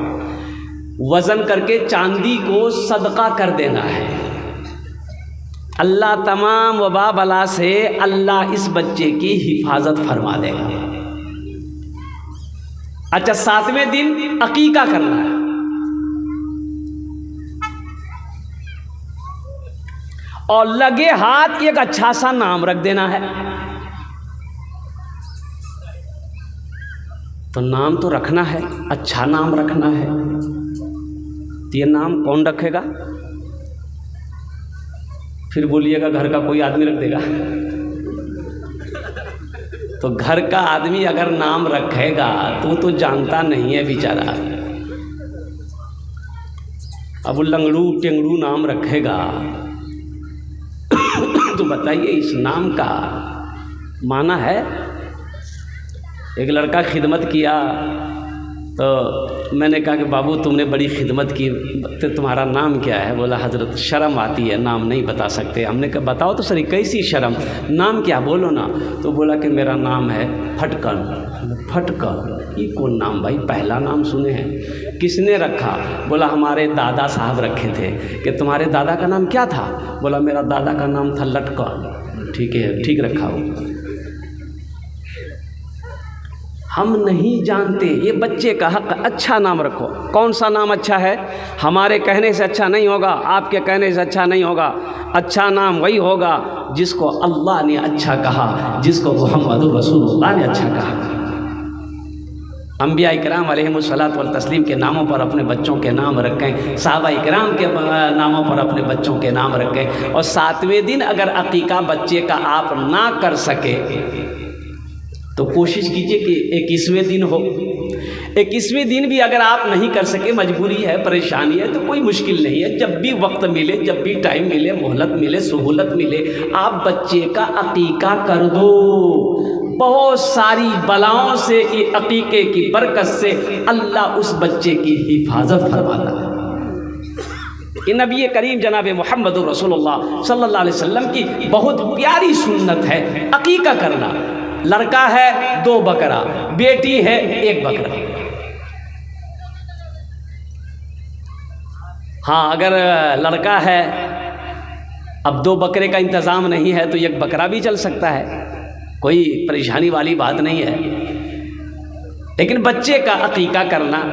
[SPEAKER 1] वज़न करके चांदी को सदका कर देना है। अल्लाह तमाम वबा बला से अल्लाह इस बच्चे की हिफाजत फरमा देगा। अच्छा, 7वें दिन अकीका करना है, और लगे हाथ एक अच्छा सा नाम रख देना है। तो नाम तो रखना है, अच्छा नाम रखना है। तो ये नाम कौन रखेगा? फिर बोलिएगा घर का कोई आदमी रख देगा। तो घर का आदमी अगर नाम रखेगा तो जानता नहीं है बेचारा। अब वो लंगड़ू टेंगड़ू नाम रखेगा तो बताइए इस नाम का माना है? एक लड़का खिदमत किया तो मैंने कहा कि बाबू तुमने बड़ी खिदमत की, तो तुम्हारा नाम क्या है? बोला हजरत शर्म आती है, नाम नहीं बता सकते। हमने कहा बताओ तो सही, कैसी शर्म, नाम क्या, बोलो ना। तो बोला कि मेरा नाम है फटकन। फटकन, ये कौन नाम भाई, पहला नाम सुने हैं। किसने रखा? बोला हमारे दादा साहब रखे थे। कि तुम्हारे दादा का नाम क्या था? बोला मेरा दादा का नाम था लटकन। ठीक है, ठीक रखा हो। हम नहीं जानते, ये बच्चे का हक, अच्छा नाम रखो। कौन सा नाम अच्छा है? हमारे कहने से अच्छा नहीं होगा, आपके कहने से अच्छा नहीं होगा। अच्छा नाम वही होगा जिसको अल्लाह ने अच्छा कहा, जिसको मुहम्मदुर रसूलुल्लाह ने अच्छा कहा। अंबिया इकराम अलैहिमुस्सलात वल तस्लीम के नामों पर अपने बच्चों के नाम रखें, सहाबा इकराम के नामों पर अपने बच्चों के नाम रखें। और 7वें दिन अगर अकीका बच्चे का आप ना कर सके तो कोशिश कीजिए कि 21वें दिन हो। 21वें दिन भी अगर आप नहीं कर सके, मजबूरी है, परेशानी है, तो कोई मुश्किल नहीं है। जब भी वक्त मिले, जब भी टाइम मिले, मोहलत मिले, सहूलत मिले, आप बच्चे का अकीका कर दो। बहुत सारी बलाओं से, ये अकीके की बरकत से अल्लाह उस बच्चे की हिफाजत फरमाता है। ये नबी करीम जनाब मुहम्मदुर रसूलुल्लाह सल्लल्लाहु अलैहि वसल्लम की बहुत प्यारी सुन्नत है अकीका करना। लड़का है 2 बकरा, बेटी है 1 बकरा। हाँ, अगर लड़का है, अब 2 बकरे का इंतज़ाम नहीं है तो 1 बकरा भी चल सकता है, कोई परेशानी वाली बात नहीं है। लेकिन बच्चे का अकीका करना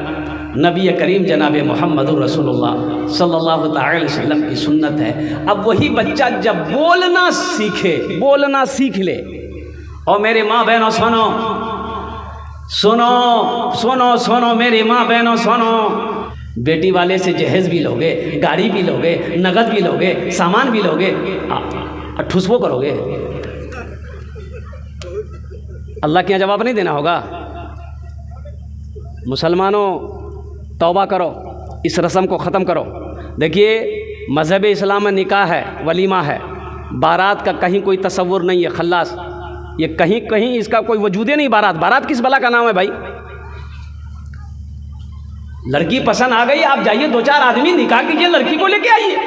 [SPEAKER 1] नबी करीम जनाब मुहम्मदुर रसूलुल्लाह सल्लल्लाहु अलैहि वसल्लम की सुन्नत है। अब वही बच्चा जब बोलना सीखे, बोलना सीख ले, और मेरी माँ बहनों सुनो सुनो सुनो सुनो, मेरी माँ बहनों सुनो, बेटी वाले से जहेज भी लोगे, गाड़ी भी लोगे, नगद भी लोगे, सामान भी लोगे, ठुसबो करोगे, अल्लाह के यहाँ जवाब नहीं देना होगा। मुसलमानों तौबा करो, इस रस्म को ख़त्म करो। देखिए मज़हब इस्लाम में निकाह है, वलीमा है, बारात का कहीं कोई तसव्वुर नहीं है, खल्लास, ये कहीं कहीं इसका कोई वजूद नहीं। बारात, बारात किस बला का नाम है भाई? लड़की पसंद आ गई, आप जाइए 2-4 आदमी निकाह कीजिए, लड़की को लेके आइए।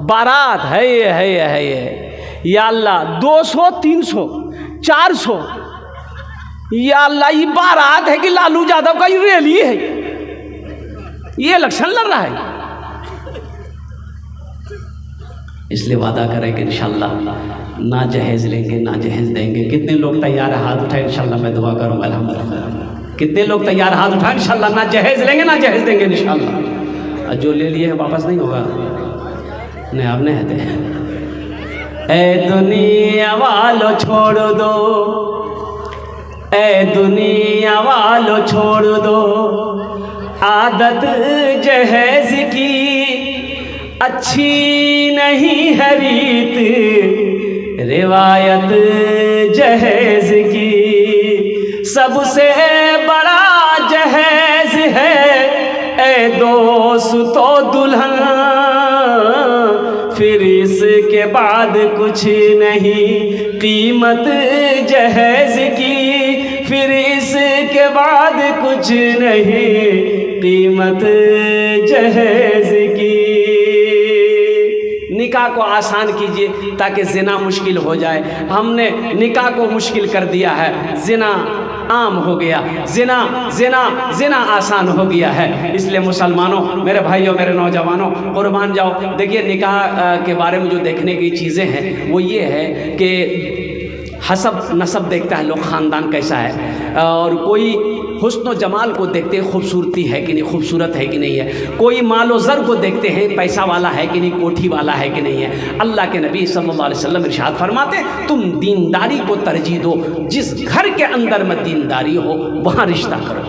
[SPEAKER 1] बारात है ये या अल्लाह 200 300 400, या अल्लाह ये बारात है कि लालू यादव का ये रैली है, ये इलेक्शन लड़ रहा है। इसलिए वादा करें कि इंशाल्लाह ना जहेज लेंगे ना जहेज देंगे। कितने लोग तैयार है? हाथ उठाए, इंशाल्लाह मैं दुआ करूँगा अल्हम्दुलिल्लाह। कितने लोग तैयार? हाथ उठाए, इंशाल्लाह ना जहेज लेंगे ना जहेज देंगे इंशाल्लाह। और जो ले लिए वापस नहीं होगा, नहीं आपने है। ए दुनिया वालों छोड़ दो, ए दुनिया वालों छोड़ दो आदत जहेज की, अच्छी नहीं है रीत रिवायत जहेज की। सबसे बड़ा जहेज है ए दोस्तों दुल्हन, फिर इसके बाद कुछ नहीं कीमत जहेज की, फिर इसके बाद कुछ नहीं कीमत जहेज की। निकाह को आसान कीजिए ताकि ज़िना मुश्किल हो जाए। हमने निकाह को मुश्किल कर दिया है, ज़िना आम हो गया, ज़िना ज़िना ज़िना आसान हो गया है। इसलिए मुसलमानों, मेरे भाइयों, मेरे नौजवानों, कुर्बान जाओ। देखिए निकाह के बारे में जो देखने की चीज़ें हैं वो ये है कि हसब नसब देखता है लोग, ख़ानदान कैसा है, और कोई हुस्न व जमाल को देखते हैं, खूबसूरती है कि नहीं, खूबसूरत है कि नहीं है। कोई मालो ज़र को देखते हैं, पैसा वाला है कि नहीं, कोठी वाला है कि नहीं है। अल्लाह के नबी सल्लल्लाहु अलैहि वसल्लम इरशाद फरमाते, तुम दीनदारी को तरजीह दो, जिस घर के अंदर में दीनदारी हो वहाँ रिश्ता करो।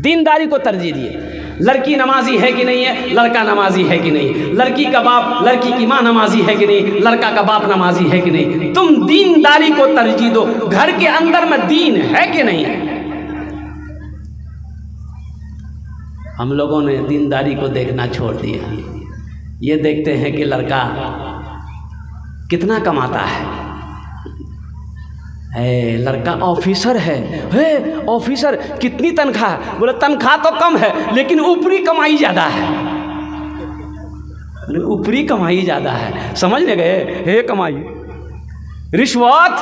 [SPEAKER 1] दीनदारी को तरजीह दिए। लड़की नमाजी है कि नहीं है, लड़का नमाजी है कि नहीं, लड़की का बाप, लड़की की माँ नमाजी है कि नहीं, लड़का का बाप नमाजी है कि नहीं। तुम दीनदारी को तरजीह दो, घर के अंदर में दीन है कि नहीं है। हम लोगों ने दीनदारी को देखना छोड़ दिया। ये देखते हैं कि लड़का कितना कमाता है, लड़का ऑफिसर है, ऑफिसर कितनी तनख्वाह, बोले तनख्वाह तो कम है लेकिन ऊपरी कमाई ज़्यादा है। ऊपरी कमाई ज़्यादा है, समझने गए, हे कमाई रिश्वत,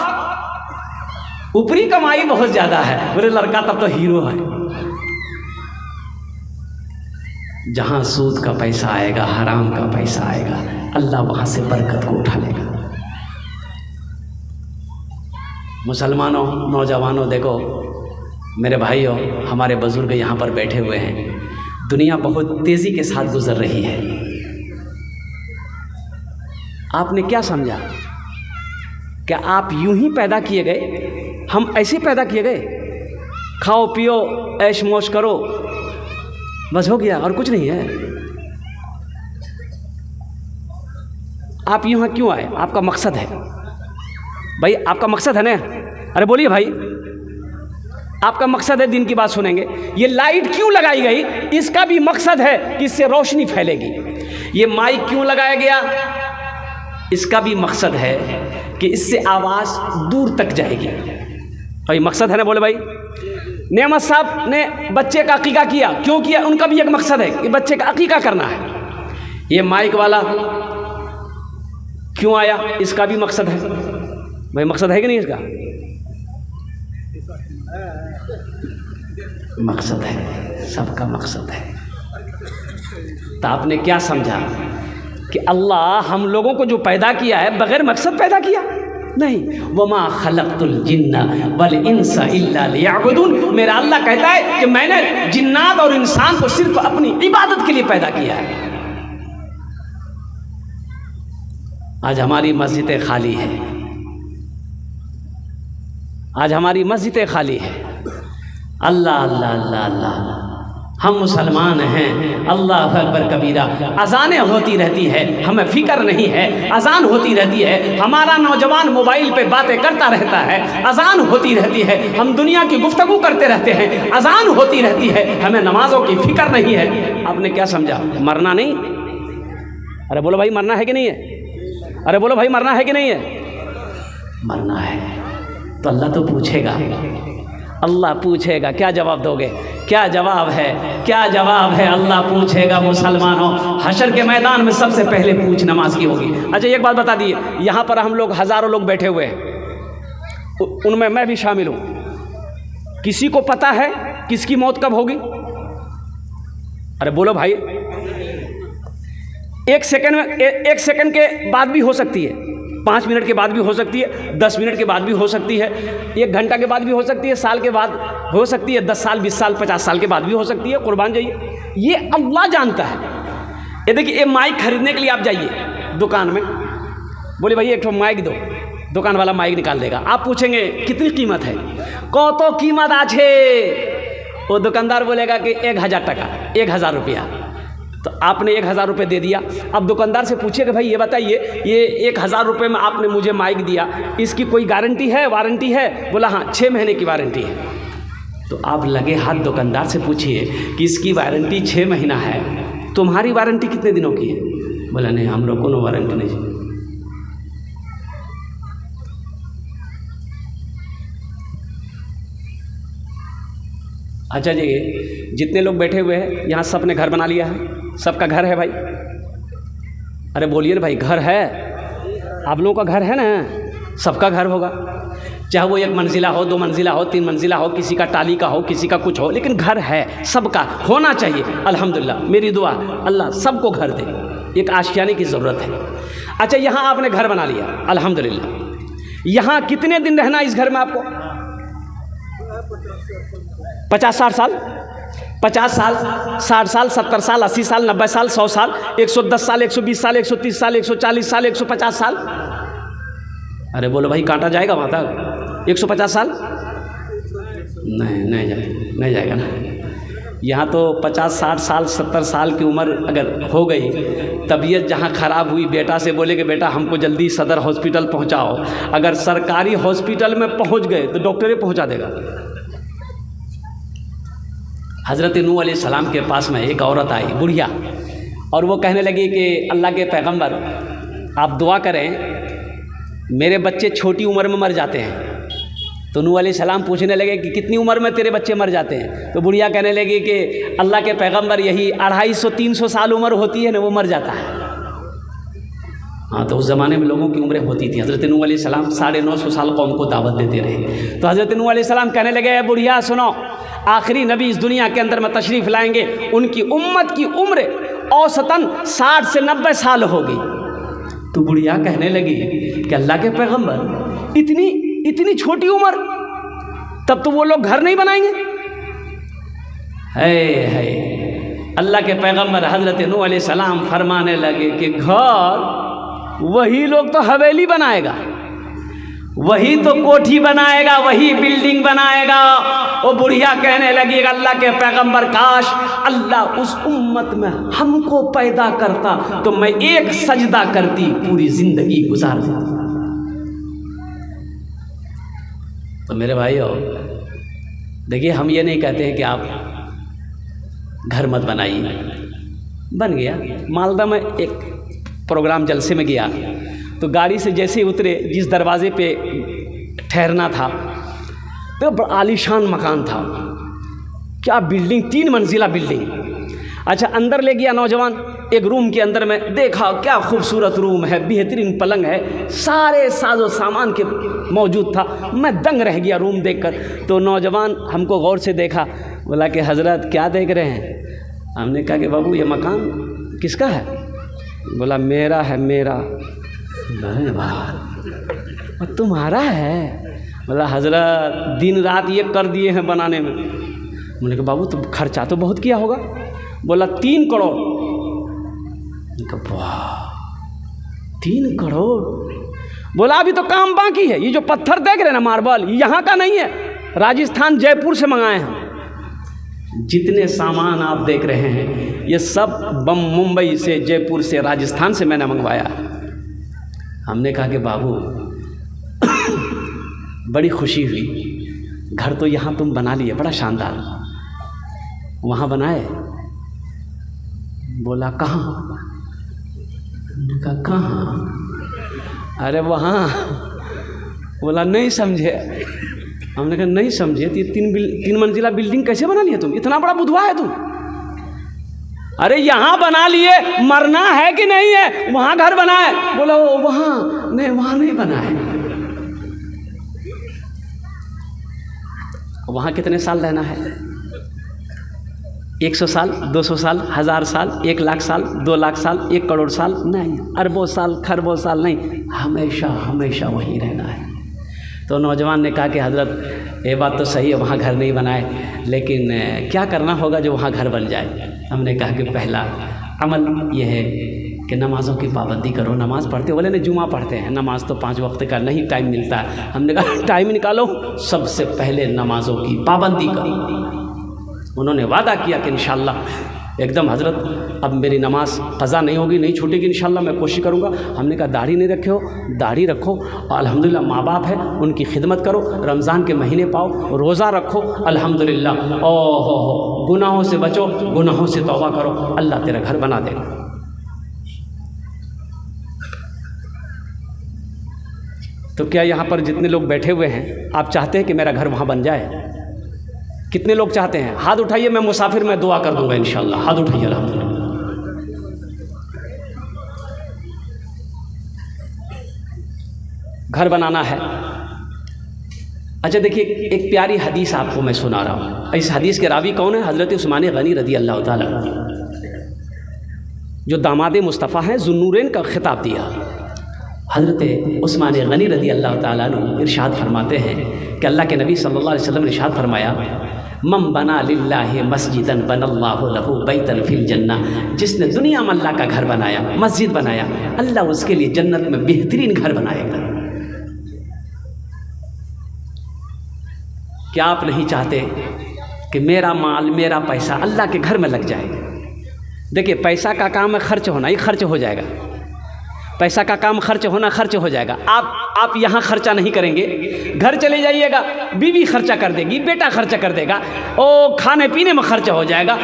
[SPEAKER 1] ऊपरी कमाई बहुत ज़्यादा है। बोले लड़का तब तो हीरो है। जहाँ सूद का पैसा आएगा, हराम का पैसा आएगा, अल्लाह वहाँ से बरकत को उठा लेगा। मुसलमानों, नौजवानों, देखो मेरे भाइयों, हमारे बुजुर्ग यहाँ पर बैठे हुए हैं। दुनिया बहुत तेज़ी के साथ गुजर रही है। आपने क्या समझा? क्या आप यूं ही पैदा किए गए? हम ऐसे पैदा किए गए? खाओ पियो ऐश मौज करो, बस हो गया और कुछ नहीं है। आप यहाँ क्यों आए? आपका मकसद है भाई, आपका मकसद है ना? अरे बोलिए भाई, आपका मकसद है, दिन की बात सुनेंगे। ये लाइट क्यों लगाई गई? इसका भी मकसद है कि इससे रोशनी फैलेगी। ये माइक क्यों लगाया गया? इसका भी मकसद है कि इससे आवाज़ दूर तक जाएगी। भाई मकसद है ना? बोले भाई। नेमत साहब ने बच्चे का अकीका किया, क्यों किया? उनका भी एक मकसद है कि बच्चे का अकीका करना है। ये माइक वाला क्यों आया? इसका भी मकसद है। भाई मकसद है कि नहीं? इसका मकसद है, सबका मकसद है। तो आपने क्या समझा कि अल्लाह हम लोगों को जो पैदा किया है बगैर मकसद पैदा किया? नहीं। वमा खलक़तुल जिन्ना वल इंसा इल्ला लियअबुदून। मेरा अल्लाह कहता है कि मैंने जिन्नात और इंसान को सिर्फ अपनी इबादत के लिए पैदा किया है। आज हमारी मस्जिदें खाली है, आज हमारी मस्जिदें खाली है। अल्लाह अल्लाह अल्लाह अल्लाह, हम मुसलमान हैं, अल्लाह अकबर कबीरा। अजानें होती रहती है, हमें फिक्र नहीं है। अजान होती रहती है, हमारा नौजवान मोबाइल पे बातें करता रहता है। अजान होती रहती है, हम दुनिया की गुफ्तगू करते रहते हैं। अजान होती रहती है, हमें नमाजों की फिक्र नहीं है। आपने क्या समझा? मरना नहीं? अरे बोलो भाई, मरना है कि नहीं है? अरे बोलो भाई, मरना है कि नहीं है? मरना है। तो अल्लाह तो पूछेगा, अल्लाह पूछेगा, क्या जवाब दोगे? क्या जवाब है? क्या जवाब है? अल्लाह पूछेगा मुसलमानों, हशर के मैदान में सबसे पहले पूछ नमाज की होगी। अच्छा एक बात बता दिए, यहाँ पर हम लोग हज़ारों लोग बैठे हुए हैं, उनमें मैं भी शामिल हूँ। किसी को पता है किसकी मौत कब होगी? अरे बोलो भाई। एक सेकंड के बाद भी हो सकती है, 5 मिनट के बाद भी हो सकती है, 10 मिनट के बाद भी हो सकती है, 1 घंटा के बाद भी हो सकती है, साल के बाद हो सकती है, 10 साल 20 साल 50 साल के बाद भी हो सकती है। कुर्बान जाइए, ये अल्लाह जानता है। ये देखिए, ये माइक खरीदने के लिए आप जाइए दुकान में, बोले भाई एक ठो माइक दो, दुकान वाला माइक निकाल देगा। आप पूछेंगे कितनी कीमत है? कतो कीमत आछे? वो दुकानदार बोलेगा कि 1000 टका, 1000 रुपया। तो आपने 1000 रुपये दे दिया। अब दुकानदार से पूछिए कि भाई ये बताइए, ये 1000 रुपये में आपने मुझे माइक दिया, इसकी कोई गारंटी है, वारंटी है? बोला हाँ 6 महीने की वारंटी है। तो आप लगे हाथ दुकानदार से पूछिए कि इसकी वारंटी 6 महीना है, तुम्हारी वारंटी कितने दिनों की है? बोला नहीं, हम लोग को वारंटी नहीं। अच्छा जी, जितने लोग बैठे हुए हैं यहाँ सब ने घर बना लिया है, सबका घर है भाई? अरे बोलिए ना भाई, घर है? आप लोगों का घर है ना? सबका घर होगा, चाहे वो 1 मंजिला हो, 2 मंजिला हो, 3 मंजिला हो, किसी का टाली का हो, किसी का कुछ हो, लेकिन घर है, सबका होना चाहिए। अल्हम्दुलिल्लाह, मेरी दुआ अल्लाह सबको घर दे, एक आशियाने की ज़रूरत है। अच्छा, यहाँ आपने घर बना लिया, अल्हम्दुलिल्लाह। यहाँ कितने दिन रहना इस घर में आपको? 50-60 साल, 50 साल, 60 साल, 70 साल, 80 साल, 90 साल, 100 साल, 110 साल, 120 साल, 130 साल, 140 साल, 150 साल। अरे बोलो भाई, कांटा जाएगा वहाँ तक? 150 साल नहीं जाएगा ना। यहाँ तो 50-60 साल, 70 साल की उम्र अगर हो गई, तबीयत जहाँ ख़राब हुई, बेटा से बोले कि बेटा हमको जल्दी सदर हॉस्पिटल पहुँचाओ। अगर सरकारी हॉस्पिटल में पहुँच गए तो डॉक्टर ही पहुँचा देगा। हज़रत नूह अलैहिस्सलाम के पास में एक औरत आई, बुढ़िया, और वो कहने लगी कि अल्लाह के पैगंबर आप दुआ करें, मेरे बच्चे छोटी उम्र में मर जाते हैं। तो नूह अलैहिस्सलाम पूछने लगे कि कितनी उम्र में तेरे बच्चे मर जाते हैं? तो बुढ़िया कहने लगी कि अल्लाह के पैगंबर यही 250-300 साल उम्र होती है ना, वो मर जाता है। हाँ, तो उस ज़माने में लोगों की उम्रें होती थी। हज़रत नूह अलैहिस्सलाम 950 साल कौम को दावत देते रहे। तो हज़रत नूह अलैहिस्सलाम कहने लगे, बुढ़िया सुनो, आखिरी नबी इस दुनिया के अंदर में तशरीफ़ लाएंगे, उनकी उम्मत की उम्र औसतन 60 से 90 साल होगी। तो बुढ़िया कहने लगी कि अल्लाह के पैगंबर इतनी छोटी उम्र, तब तो वो लोग घर नहीं बनाएंगे। है अल्लाह के पैगंबर हज़रत नूह अलैहिस्सलाम फरमाने लगे कि घर वही लोग तो हवेली बनाएगा, वही तो कोठी बनाएगा, वही बिल्डिंग बनाएगा। वो बुढ़िया कहने लगी, अल्लाह के पैगंबर काश अल्लाह उस उम्मत में हमको पैदा करता तो मैं एक सजदा करती, पूरी जिंदगी गुजार देती। तो मेरे भाइयों देखिए, हम ये नहीं कहते हैं कि आप घर मत बनाइए। बन गया, मालदा में एक प्रोग्राम जलसे में गया, तो गाड़ी से जैसे ही उतरे, जिस दरवाजे पे ठहरना था तो आलीशान मकान था, क्या बिल्डिंग, 3 मंजिला बिल्डिंग। अच्छा, अंदर ले गया नौजवान, एक रूम के अंदर में देखा क्या खूबसूरत रूम है, बेहतरीन पलंग है, सारे साजो सामान के मौजूद था। मैं दंग रह गया रूम देखकर। तो नौजवान हमको गौर से देखा, बोला कि हज़रत क्या देख रहे हैं? हमने कहा कि बाबू ये मकान किसका है? बोला मेरा है, मेरा। अरे वाह, तुम्हारा है? बोला हज़रत दिन रात ये कर दिए हैं बनाने में। मैंने कहा बाबू तो खर्चा तो बहुत किया होगा। बोला 3 करोड़। वाह, 3 करोड़। बोला अभी तो काम बाकी है, ये जो पत्थर देख रहे हैं ना, मार्बल, यहाँ का नहीं है, राजस्थान जयपुर से मंगाए हैं। जितने सामान आप देख रहे हैं ये सब मुंबई से, जयपुर से, राजस्थान से मैंने मंगवाया। हमने कहा कि बाबू बड़ी खुशी हुई, घर तो यहाँ तुम बना लिए, बड़ा शानदार, वहाँ बनाए? बोला कहाँ? कहाँ? अरे वहाँ। बोला नहीं समझे, हमने कहा नहीं समझे तो ये 3 मंजिला बिल्डिंग कैसे बना लिया तुम, इतना बड़ा बुधवा है तुम? अरे यहाँ बना लिए, मरना है कि नहीं है? वहाँ घर बना है। बोला वो वहाँ नहीं बना है। वहाँ कितने साल रहना है? 100 साल, 200 साल, 1000 साल, 1 लाख साल, 2 लाख साल, 1 करोड़ साल नहीं, अरबों साल, खरबों साल नहीं, हमेशा हमेशा वहीं रहना है। तो नौजवान ने कहा कि हज़रत ये बात तो सही है, वहाँ घर नहीं बनाए, लेकिन क्या करना होगा जो वहाँ घर बन जाए? हमने कहा कि पहला अमल ये है कि नमाज़ों की पाबंदी करो। नमाज़ पढ़ते? बोले नहीं, जुमा पढ़ते हैं, नमाज तो 5 वक्त का नहीं टाइम मिलता है। हमने कहा टाइम निकालो, सबसे पहले नमाज़ों की पाबंदी करो। उन्होंने वादा किया कि इंशाअल्लाह एकदम हज़रत अब मेरी नमाज क़ज़ा नहीं होगी, नहीं छूटेगी, इंशाअल्लाह मैं कोशिश करूँगा। हमने कहा दाढ़ी नहीं रखे हो, दाढ़ी रखो, अल्हम्दुलिल्लाह माँ बाप है उनकी खिदमत करो, रमज़ान के महीने पाओ, रोज़ा रखो, अल्हम्दुलिल्लाह। ओहो, गुनाहों से बचो, गुनाहों से तौबा करो, अल्लाह तेरा घर बना देगा। तो क्या यहाँ पर जितने लोग बैठे हुए हैं, आप चाहते हैं कि मेरा घर वहाँ बन जाए? कितने लोग चाहते हैं? हाथ उठाइए, मैं मुसाफिर में दुआ कर दूंगा इंशाअल्लाह। हाथ उठाइए, अल्हम्दुलिल्लाह। घर बनाना है। अच्छा देखिए, एक प्यारी हदीस आपको मैं सुना रहा हूँ। इस हदीस के रावी कौन है? हज़रत उस्मान गनी रज़ी अल्लाह ताला, जो दामाद मुस्तफ़ा हैं, ज़ुन्नूरैन का खिताब दिया। हज़रत उस्मान गनी रज़ी अल्लाह ताला अन्हु इरशाद फरमाते हैं कि अल्लाह के नबी सल्लल्लाहु अलैहि वसल्लम ने इरशाद फरमाया, मम बना लिल्लाहि मस्जिदन बनल्लाहु लहु बैतन फिल जन्ना। जिसने दुनिया में अल्लाह का घर बनाया, मस्जिद बनाया, अल्लाह उसके लिए जन्नत में बेहतरीन घर बनाएगा। क्या आप नहीं चाहते कि मेरा माल, मेरा पैसा अल्लाह के घर में लग जाए? देखिए, पैसा का काम है खर्च होना, ही खर्च हो जाएगा। पैसा का काम खर्च होना, खर्च हो जाएगा। आप यहाँ खर्चा नहीं करेंगे, घर चले जाइएगा, बीवी खर्चा कर देगी, बेटा खर्चा कर देगा, ओ खाने पीने में खर्चा हो जाएगा,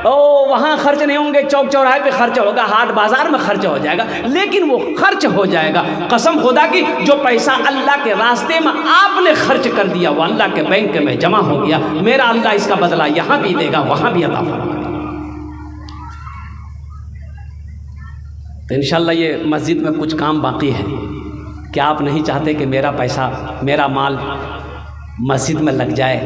[SPEAKER 1] ओ वहाँ खर्च नहीं होंगे, चौक चौराहे पे खर्चा होगा, हाट बाज़ार में खर्चा हो जाएगा, लेकिन वो खर्च हो जाएगा। कसम खुदा की, जो पैसा अल्लाह के रास्ते में आपने खर्च कर दिया, वो अल्लाह के बैंक में जमा हो गया। मेरा अल्लाह इसका बदला यहाँ भी देगा, वहाँ भी अता फरमाएगा। तो इंशाअल्लाह ये मस्जिद में कुछ काम बाकी है। क्या आप नहीं चाहते कि मेरा पैसा, मेरा माल मस्जिद में लग जाए?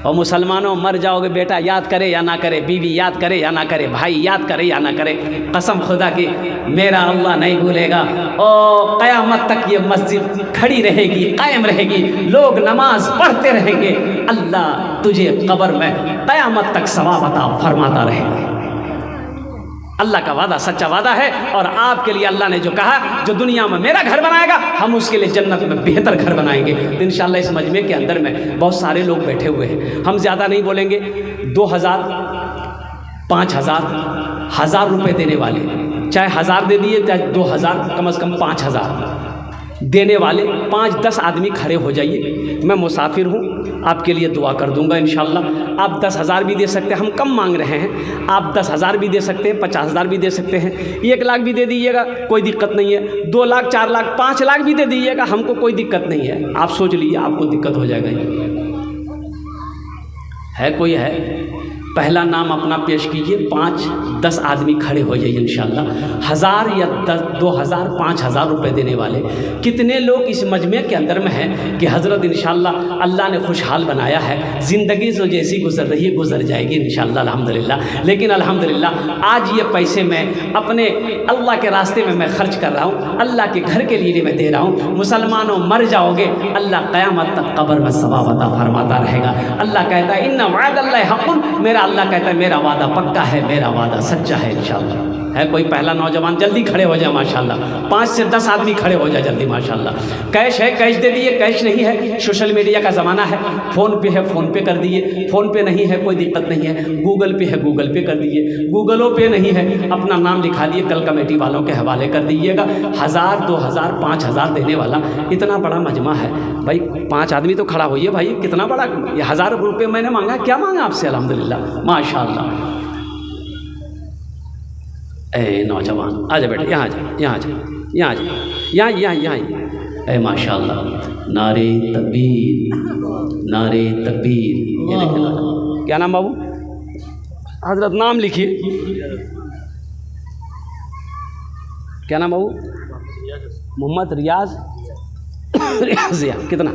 [SPEAKER 1] और मुसलमानों, मर जाओगे, बेटा याद करे या ना करे, बीवी याद करे या ना करे, भाई याद करे या ना करे, कसम खुदा की मेरा अल्लाह नहीं भूलेगा। और क़यामत तक ये मस्जिद खड़ी रहेगी, कायम रहेगी, लोग नमाज पढ़ते रहेंगे, अल्लाह तुझे कब्र में क़यामत तक सवाब अता फरमाता रहेगा। अल्लाह का वादा सच्चा वादा है। और आपके लिए अल्लाह ने जो कहा, जो दुनिया में मेरा घर बनाएगा, हम उसके लिए जन्नत में बेहतर घर बनाएंगे। तो इंशाअल्लाह इस मजमे के अंदर में बहुत सारे लोग बैठे हुए हैं, हम ज़्यादा नहीं बोलेंगे। 2000, 5000, 1000 रुपये देने वाले, चाहे 1000 दे दिए, चाहे 2000, कम से कम 5000 देने वाले 5-10 आदमी खड़े हो जाइए। मैं मुसाफिर हूँ, आपके लिए दुआ कर दूंगा इंशाअल्लाह। आप 10,000 भी दे सकते हैं, हम कम मांग रहे हैं। आप 10,000 भी दे सकते हैं, 50,000 भी दे सकते हैं, 1 लाख भी दे दीजिएगा, कोई दिक्कत नहीं है। 2 लाख, 4 लाख, 5 लाख भी दे दीजिएगा, हमको कोई दिक्कत नहीं है। आप सोच लीजिए, आपको दिक्कत हो जाएगा। है कोई है? पहला नाम अपना पेश कीजिए, 5-10 आदमी खड़े हो जाइए इंशाअल्लाह। 1000 या 2000, 5000 रुपये देने वाले कितने लोग इस मजमे के अंदर में हैं कि हज़रत इंशाअल्लाह अल्लाह ने खुशहाल बनाया है, ज़िंदगी जो जैसी गुजर रही है गुजर जाएगी इंशाअल्लाह, अल्हम्दुलिल्लाह। लेकिन अल्हम्दुलिल्लाह आज ये पैसे मैं अपने अल्लाह के रास्ते में मैं खर्च कर रहा हूँ, अल्लाह के घर के लिए मैं दे रहा हूँ। मुसलमानों, मर जाओगे, अल्लाह क़यामत तक कब्र में सवाब अता फरमाता रहेगा। अल्लाह कहता है, इन्ना वअदल्लाहि हक़्क़ुन, मेरा अल्लाह कहता है मेरा वादा पक्का है, मेरा वादा सच्चा है इंशाअल्लाह। है कोई पहला नौजवान? जल्दी खड़े हो जाए माशाअल्लाह। 5 से 10 आदमी खड़े हो जाए जल्दी माशाअल्लाह। कैश है, कैश दे दिए, कैश नहीं है, सोशल मीडिया का ज़माना है, फ़ोन पे है, फ़ोन पे कर दिए, फ़ोन पे नहीं है कोई दिक्कत नहीं है, गूगल पे है, गूगल पे कर दिए, गूगलों पे नहीं है, अपना नाम लिखा दिए, कल कमेटी वालों के हवाले कर दीजिएगा। 1000, 2000, 5000 देने वाला इतना बड़ा मजमा है भाई। 5 आदमी तो खड़ा होइए भाई, कितना बड़ा, 1000 रुपये मैंने मांगा, क्या मांगा आपसे? अल्हम्दुलिल्लाह, माशाअल्लाह। ए नौजवान, आ जा बेटा, यहाँ आ जा, यहाँ आ जा, यहाँ आ जा, यहाँ, ए माशाअल्लाह। नारे तकबीर, नारे तकबीर। ये लिखे ना, क्या नाम बाबू? हजरत नाम लिखिए। क्या नाम बाबू? मोहम्मद रियाज। रियाजिया कितना?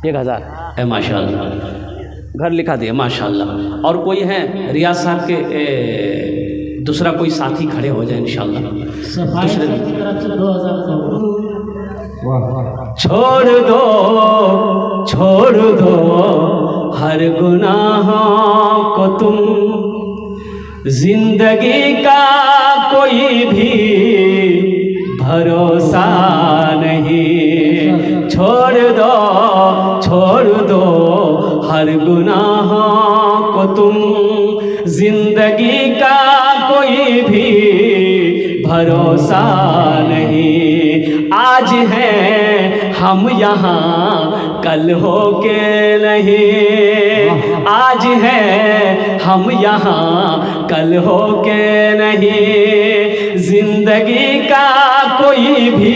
[SPEAKER 1] 1000। है माशाल्लाह, घर लिखा दिया माशाल्लाह। और कोई है रियाज साहब के दूसरा कोई साथी खड़े हो जाए इंशाल्लाह। दूसरे की तरफ से 2000। छोड़ दो, छोड़ दो हर गुनाहों को तुम, जिंदगी का कोई भी भरोसा नहीं। छोड़ दो, छोड़ दो हर गुनाहों को तुम, जिंदगी का कोई भी भरोसा नहीं। आज हैं हम यहाँ कल हो के नहीं, आज हैं हम यहाँ कल हो के नहीं। जिंदगी का कोई भी